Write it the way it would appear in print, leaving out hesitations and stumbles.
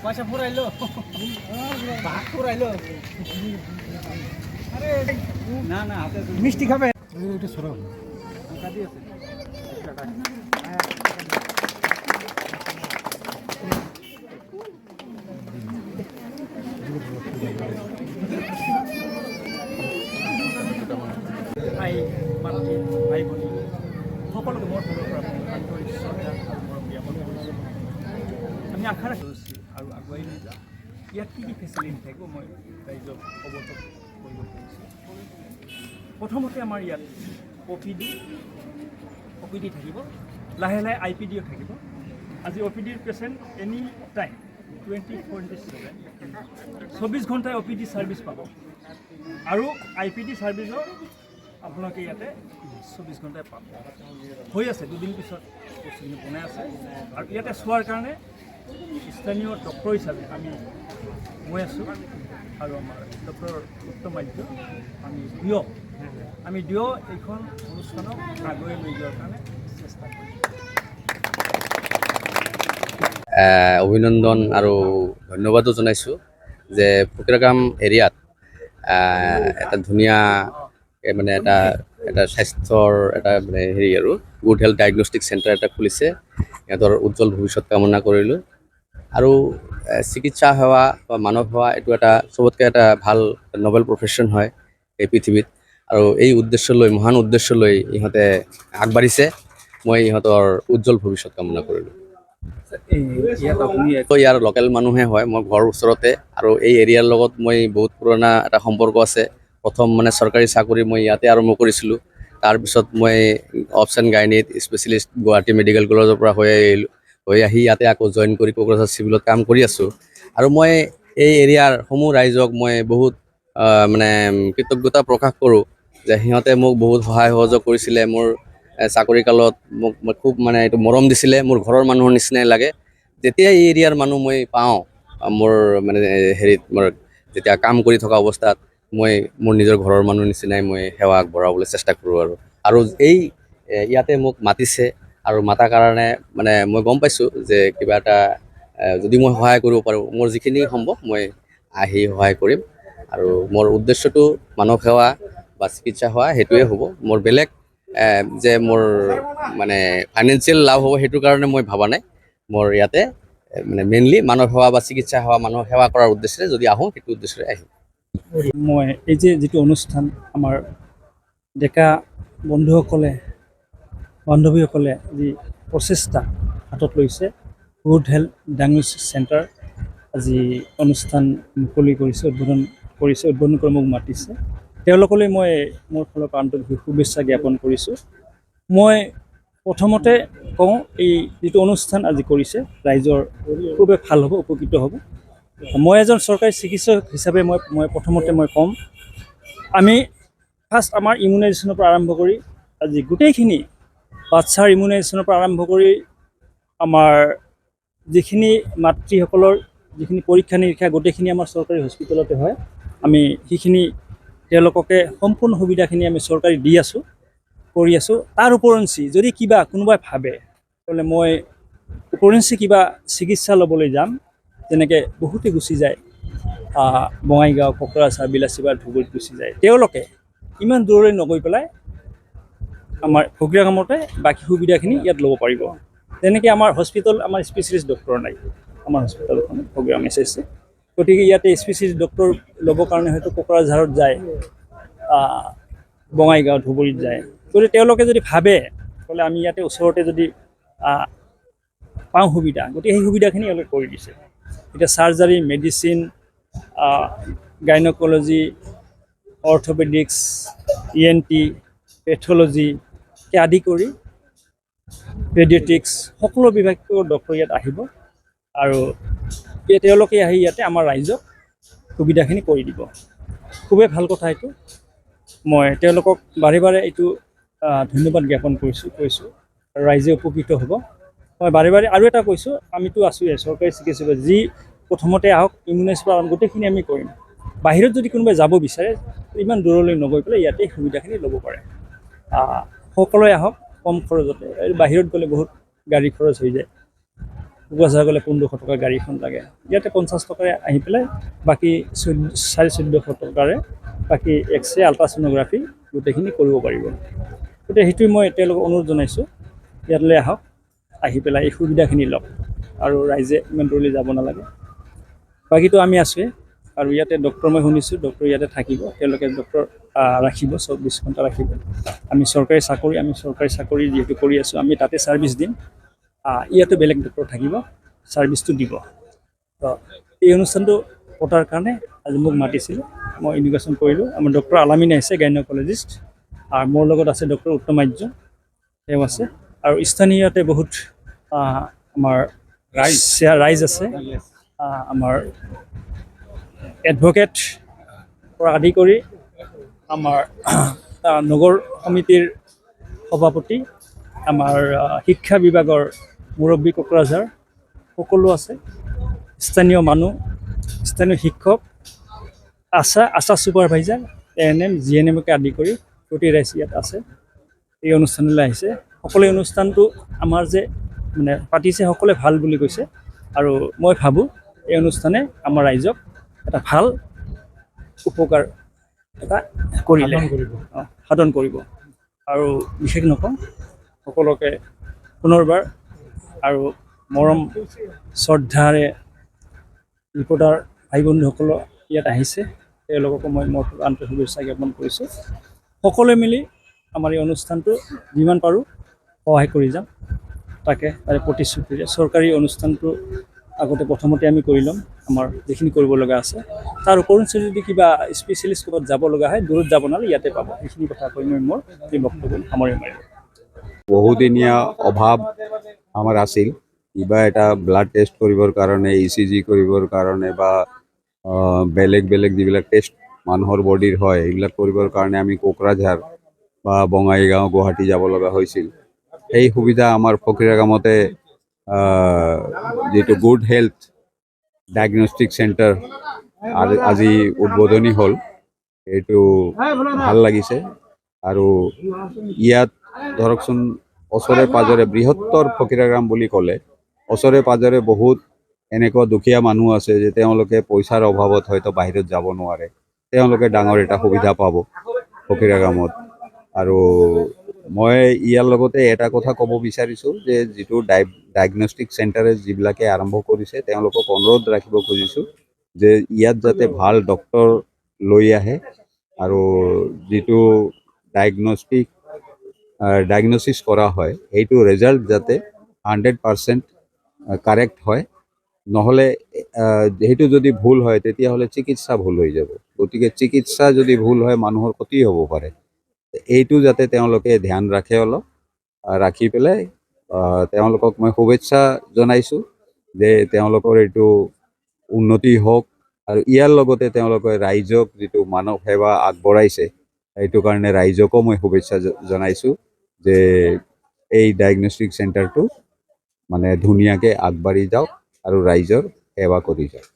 পয়সা ফুরাইলো ভাগ ফুরাইলো আরে না না হাতে মিষ্টি খাবে এটা সরাও টাকা দিয়েছে ভাই মাতৃ ভাই ভনী সকলোকে মোৰ ফালৰ পৰা আন্তৰিক শ্ৰদ্ধা আৰু মৰম জ্ঞাপন কৰিছোঁ আমি আশা ৰাখিছোঁ আৰু আগুৱাই লৈ যাম ইয়াত কি কি ফেচিলিটি থাকিব মই ৰাইজক অৱগত কৰিব পাৰিছোঁ প্ৰথমতে আমাৰ ইয়াত অ' পি ডি থাকিব লাহে লাহে আই পি ডিও থাকিব আজি অ' পি ডিৰ পেচেণ্ট এনি টাইম 24/7 ঘণ্টাই অ' পি ডি ছাৰ্ভিচ পাব আৰু আই পি ডি ছাৰ্ভিচৰ আপোনালোকে ইয়াতে 24 ঘণ্টাই পাব হৈ আছে দুদিন পিছত বস্তুখিনি বনাই আছে আৰু ইয়াতে চোৱাৰ কাৰণে স্থানীয় ডক্টৰ হিচাপে মই আছোঁ আৰু আমাৰ ডক্টৰ উত্তম মাধ্য আমি দিয় এইখন অনুষ্ঠানক আগুৱাই লৈ যোৱাৰ কাৰণে চেষ্টা কৰিম অভিনন্দন আৰু ধন্যবাদো জনাইছোঁ যে ফকিৰাগাম এৰিয়াত এটা ধুনীয়া মানে এটা স্বাস্থ্যৰ এটা মানে হেৰি আৰু গুড হেল্থ ডায়েগনষ্টিক চেণ্টাৰ এটা খুলিছে সিহঁতৰ উজ্জ্বল ভৱিষ্যত কামনা কৰিলোঁ আৰু চিকিৎসা সেৱা বা মানৱ সেৱা এইটো এটা চবতকৈ এটা ভাল নবেল প্ৰফেশ্যন হয় এই পৃথিৱীত আৰু এই উদ্দেশ্য লৈ মহান উদ্দেশ্য লৈ ইহঁতে আগবাঢ়িছে মই ইহঁতৰ উজ্জ্বল ভৱিষ্যত কামনা কৰিলোঁ ইয়াৰ লোকেল মানুহে হয় মই ঘৰৰ ওচৰতে আৰু এই এৰিয়াৰ লগত মই বহুত পুৰণা এটা সম্পৰ্ক আছে প্ৰথম মানে চৰকাৰী চাকৰি মই ইয়াতে আৰম্ভ কৰিছিলোঁ তাৰপিছত মই অপশ্যন গাইনীত স্পেচিয়েলিষ্ট গুৱাহাটী মেডিকেল কলেজৰ পৰা হৈ আহি ইয়াতে আকৌ জইন কৰি কোকৰাঝাৰ চিভিলত কাম কৰি আছোঁ আৰু মই এই এৰিয়াৰ সমূহ ৰাইজক মই বহুত মানে কৃতজ্ঞতা প্ৰকাশ কৰোঁ যে সিহঁতে মোক বহুত সহায় সহযোগ কৰিছিলে মোৰ চাকৰি কালত মোক খুব মানে এইটো মৰম দিছিলে মোৰ ঘৰৰ মানুহৰ নিচিনাই লাগে যেতিয়া এই এৰিয়াৰ মানুহ মই পাওঁ মোৰ মানে হেৰিত মোৰ যেতিয়া কাম কৰি থকা অৱস্থাত মই মোৰ নিজৰ ঘৰৰ মানুহ নিচিনাই মই সেৱা আগবঢ়াবলৈ চেষ্টা কৰোঁ আৰু এই ইয়াতে মোক মাতিছে আৰু মাতাৰ কাৰণে মানে মই গম পাইছোঁ যে কিবা এটা যদি মই সহায় কৰিব পাৰোঁ মোৰ যিখিনি সম্ভৱ মই আহি সহায় কৰিম আৰু মোৰ উদ্দেশ্যটো মানৱ সেৱা বা চিকিৎসা সেৱা সেইটোৱে হ'ব মোৰ বেলেগ যে মোৰ মানে ফাইনেন্সিয়েল লাভ হ'ব সেইটোৰ কাৰণে মই ভবা নাই মোৰ ইয়াতে মানে মেইনলি মানৱ সেৱা বা চিকিৎসা সেৱা মানুহৰ সেৱা কৰাৰ উদ্দেশ্যে যদি আহোঁ সেইটো উদ্দেশ্যৰে আহিম মই এই যিটো অনুষ্ঠান আমাৰ ডেকা বন্ধুসকলে বান্ধৱীসকলে যি প্ৰচেষ্টা হাতত লৈছে গুড হেল্থ ডায়েগনষ্টিক চেণ্টাৰ আজি অনুষ্ঠান মুকলি কৰিছে উদ্বোধন কৰি মোক মাতিছে তেওঁলোকলৈ মই মোৰ ফালৰ পৰা আন্তৰিক শুভেচ্ছা জ্ঞাপন কৰিছোঁ মই প্ৰথমতে কওঁ এই যিটো অনুষ্ঠান আজি কৰিছে ৰাইজৰ খুবেই ভাল হ'ব উপকৃত হ'ব মই এজন চৰকাৰী চিকিৎসক হিচাপে মই প্ৰথমতে ক'ম আমি ফাৰ্ষ্ট আমাৰ ইমিউনাইজেশ্যনৰ পৰা আৰম্ভ কৰি আজি গোটেইখিনি বাচ্চাৰ ইমিউনাইজেশ্যনৰ পৰা আৰম্ভ কৰি আমাৰ যিখিনি মাতৃসকলৰ যিখিনি পৰীক্ষা নিৰীক্ষা গোটেইখিনি আমাৰ চৰকাৰী হস্পিটেলতে হয় আমি সেইখিনি তেওঁলোককে সম্পূৰ্ণ সুবিধাখিনি আমি চৰকাৰী দি আছোঁ কৰি আছোঁ তাৰ ওপৰঞ্চি যদি কিবা কোনোবাই ভাবে তেতিয়াহ'লে মই ওপৰঞ্চি কিবা চিকিৎসা ল'বলৈ যাম যেনেকৈ বহুতে গুচি যায় বঙাইগাঁও কোকৰাঝাৰ বিলাচীবাৰ ধুবুৰীত গুচি যায় তেওঁলোকে ইমান দূৰলৈ নগৈ পেলাই আমাৰ ফকিৰাগামতে বাকী সুবিধাখিনি ইয়াত ল'ব পাৰিব যেনেকৈ আমাৰ হস্পিটেল আমাৰ স্পেচিয়েলিষ্ট ডক্টৰ নাই আমাৰ হস্পিটেলখন ফকিৰাগাম SSC গতিকে ইয়াতে স্পেচিয়েলিষ্ট ডক্টৰ ল'বৰ কাৰণে হয়তো কোকৰাঝাৰত যায় বঙাইগাঁও ধুবুৰীত যায় গতিকে তেওঁলোকে যদি ভাবে তেতিয়াহ'লে আমি ইয়াতে ওচৰতে যদি পাওঁ সুবিধা গতিকে সেই সুবিধাখিনি তেওঁলোকে কৰি দিছে এতিয়া চাৰ্জাৰী মেডিচিন গাইনকলজি অৰ্থপেডিক্স ENT পেথলজিকে আদি কৰি পেডিয়াট্ৰিক্স সকলো বিভাগৰ ডক্টৰ ইয়াত আহিব আৰু তেওঁলোকে আহি ইয়াতে আমাৰ ৰাইজক সুবিধাখিনি কৰি দিব খুবেই ভাল কথা এইটো মই তেওঁলোকক বাৰে বাৰে এইটো ধন্যবাদ জ্ঞাপন কৈছোঁ আৰু ৰাইজে উপকৃত হ'ব মই বাৰে বাৰে আৰু এটা কৈছোঁ আমিতো আছোঁৱে চৰকাৰী চিকিৎসক যি প্ৰথমতে আহক ইমিউনাইজেশ্যন গোটেইখিনি আমি কৰিম বাহিৰত যদি কোনোবাই যাব বিচাৰে ইমান দূৰলৈ নগৈ পেলাই ইয়াতে সুবিধাখিনি ল'ব পাৰে সকলোৱে আহক কম খৰচতে বাহিৰত গ'লে বহুত গাড়ী খৰচ হৈ যায় কোকৰাঝাৰ গ'লে 1500 টকা গাড়ীখন লাগে। ইয়াতে 50 টকাৰে আহি পেলাই বাকী 1450 টকাৰে বাকী এক্সৰে আল্ট্ৰাছ'ন'গ্ৰাফি গোটেইখিনি কৰিব পাৰিব। গতিকে সেইটোৱে মই তেওঁলোকক অনুৰোধ জনাইছোঁ, ইয়ালৈ আহক, আহি পেলাই এই সুবিধাখিনি লওক আৰু ৰাইজে ইমান দূৰলৈ যাব নালাগে। বাকীটো আমি আছোঁৱে আৰু ইয়াতে ডক্টৰ মই শুনিছোঁ ডক্টৰ ইয়াতে থাকিব, তেওঁলোকে ডক্টৰ ৰাখিব, 24 ঘণ্টা ৰাখিব। আমি চৰকাৰী চাকৰি যিহেতু কৰি আছোঁ, আমি তাতে ছাৰ্ভিচ দিম। ইয়াতো বেলেগ ডক্টৰ থাকিব, ছাৰ্ভিচটো দিব। তো এই অনুষ্ঠানটো পতাৰ কাৰণে আজি মোক মাতিছিল, মই ইনভিটেশ্যন কৰিলোঁ। আমাৰ ডক্টৰ আলামিন আহিছে, গাইনকলজিষ্ট, আৰু মোৰ লগত আছে ডক্টৰ উত্তম আৰ্য, তেওঁ আছে, আৰু স্থানীয় ইয়াতে বহুত আমাৰ ৰাইজ আছে, আমাৰ এডভকেট পৰা আদি কৰি আমাৰ নগৰ সমিতিৰ সভাপতি, আমাৰ শিক্ষা বিভাগৰ মুৰব্বী কোকৰাঝাৰ সকলো আছে, স্থানীয় মানুহ, স্থানীয় শিক্ষক, আশা ছুপাৰভাইজাৰ, ANM, GNMকে আদি কৰি প্ৰতি ৰাইজ ইয়াত আছে, এই অনুষ্ঠানলৈ আহিছে। সকলোৱে অনুষ্ঠানটো আমাৰ যে মানে পাতিছে সকলোৱে ভাল বুলি কৈছে, আৰু মই ভাবোঁ এই অনুষ্ঠানে আমাৰ ৰাইজক এটা ভাল উপকাৰ এটা কৰিলে সাধন কৰিব। আৰু বিশেষ নকওঁ, সকলোকে পুনৰবাৰ আৰু মৰম শ্ৰদ্ধাৰে ৰিপৰ্টাৰ ভাই বন্ধুসকল ইয়াত আহিছে, তেওঁলোককো মই মোৰ আন্তৰিক শুভেচ্ছা জ্ঞাপন কৰিছোঁ। সকলোৱে মিলি আমাৰ এই অনুষ্ঠানটো যিমান পাৰোঁ সহায় কৰি যাম, তাকে তাৰে প্ৰতিশ্ৰুতিৰে চৰকাৰী অনুষ্ঠানটো আগতে প্ৰথমতে আমি কৰি ল'ম, আমাৰ যিখিনি কৰিব লগা আছে। তাৰ ওপৰঞ্চি যদি কিবা স্পেচিয়েলিষ্ট ক'ৰবাত যাব লগা হয়, দূৰত যাব নালাগে, ইয়াতে পাব। সেইখিনি কথা কৈ মই মোৰ এই বক্তব্য সামৰি মাৰিলোঁ। বহুদিনীয়া অভাৱ আমাৰ আছিল, কিবা এটা ব্লাড টেষ্ট কৰিবৰ কাৰণে, ECG কৰিবৰ কাৰণে বা বেলেগ বেলেগ যিবিলাক টেষ্ট মানুহৰ বডিৰ হয় এইবিলাক কৰিবৰ কাৰণে আমি কোকৰাঝাৰ বা বঙাইগাঁও, গুৱাহাটী যাব লগা হৈছিল। সেই সুবিধা আমাৰ ফকীৰাগামতে যিটো গুড হেল্থ ডায়েগনষ্টিক চেণ্টাৰ আজি উদ্বোধনী হ'ল, এইটো ভাল লাগিছে। আৰু ইয়াত ধৰকচোন ওচৰে পাঁজৰে বৃহত্তৰ ফকীৰাগাম বুলি ক'লে ওচৰে পাঁজৰে বহুত এনেকুৱা দুখীয়া মানুহ আছে যে তেওঁলোকে পইচাৰ অভাৱত হয়তো বাহিৰত যাব নোৱাৰে, তেওঁলোকে ডাঙৰ এটা সুবিধা পাব ফকীৰাগামত। আৰু মই ইয়াৰ লগতে এটা কথা ক'ব বিচাৰিছোঁ যে যিটো ডায়েগনষ্টিক চেণ্টাৰে যিবিলাকে আৰম্ভ কৰিছে তেওঁলোকক অনুৰোধ ৰাখিব খুজিছোঁ যে ইয়াত যাতে ভাল ডক্তৰ লৈ আহে, আৰু যিটো ডায়েগনচিছ কৰা হয় সেইটো ৰিজাল্ট যাতে 100% কাৰেক্ট হয়, নহ'লে সেইটো যদি ভুল হয় তেতিয়াহ'লে চিকিৎসা ভুল হৈ যাব। গতিকে চিকিৎসা যদি ভুল হয় মানুহৰ ক্ষতি হ'ব পাৰে, এইটো যাতে তেওঁলোকে ধ্যান ৰাখে, অলপ ৰাখি পেলাই তেওঁলোকক মই শুভেচ্ছা জনাইছোঁ যে তেওঁলোকৰ এইটো উন্নতি হওক, আৰু ইয়াৰ লগতে তেওঁলোকে ৰাইজক যিটো মানৱ সেৱা আগবঢ়াইছে সেইটো কাৰণে ৰাইজকো মই শুভেচ্ছা জনাইছোঁ যে এই ডায়েগনষ্টিক চেণ্টাৰটো মানে ধুনীয়াকৈ আগবাঢ়ি যাওক আৰু ৰাইজৰ সেৱা কৰি যাওক।